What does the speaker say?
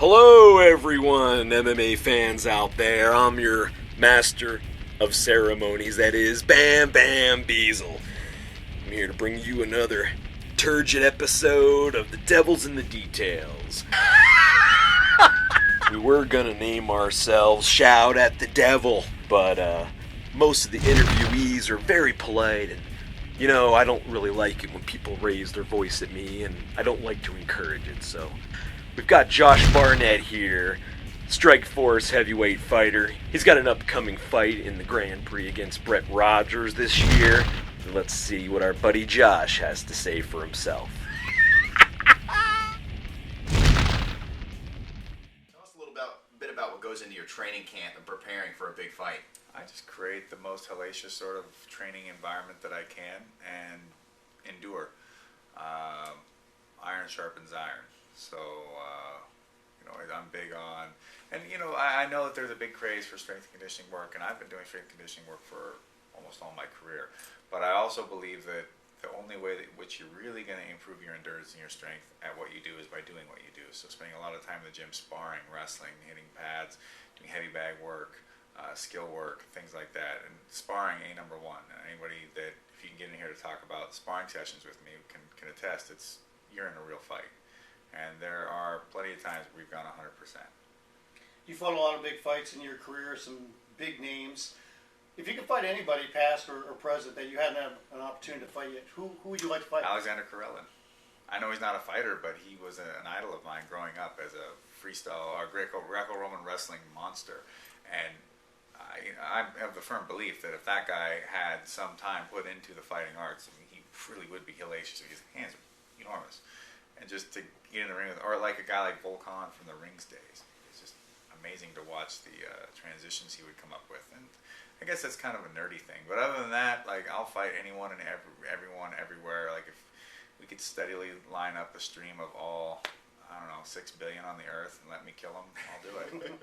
Hello, everyone, MMA fans out there. I'm your master of ceremonies, that is, Bam Bam Beazle. I'm here to bring you another turgid episode of The Devil's in the Details. We were gonna name ourselves Shout at the Devil, but most of the interviewees are very polite, and I don't really like it when people raise their voice at me, and I don't like to encourage it, so we've got Josh Barnett here, Strikeforce heavyweight fighter. He's got an upcoming fight in the Grand Prix against Brett Rogers this year. Let's see what our buddy Josh has to say for himself. Tell us a bit about what goes into your training camp and preparing for a big fight. I just create the most hellacious sort of training environment that I can and endure. Iron sharpens iron. So, I'm big on, and I know that there's a big craze for strength and conditioning work, and I've been doing strength and conditioning work for almost all my career. But I also believe that the only way that which you're really going to improve your endurance and your strength at what you do is by doing what you do. So spending a lot of time in the gym sparring, wrestling, hitting pads, doing heavy bag work, skill work, things like that. And sparring ain't number one. Anybody that, if you can get in here to talk about sparring sessions with me, can attest you're in a real fight. And there are plenty of times we've gone 100%. You fought a lot of big fights in your career, some big names. If you could fight anybody, past or present, that you hadn't had an opportunity to fight yet, who would you like to fight? Alexander Karelin. I know he's not a fighter, but he was an idol of mine growing up as a freestyle or Greco-Roman wrestling monster. And I'm of the firm belief that if that guy had some time put into the fighting arts, he really would be hellacious. His hands are enormous. And just to get in the ring with, or like a guy like Volkan from the Rings days. It's just amazing to watch the transitions he would come up with. And I guess that's kind of a nerdy thing. But other than that, I'll fight anyone and everyone everywhere. If we could steadily line up a stream of all, 6 billion on the earth and let me kill them, I'll do it.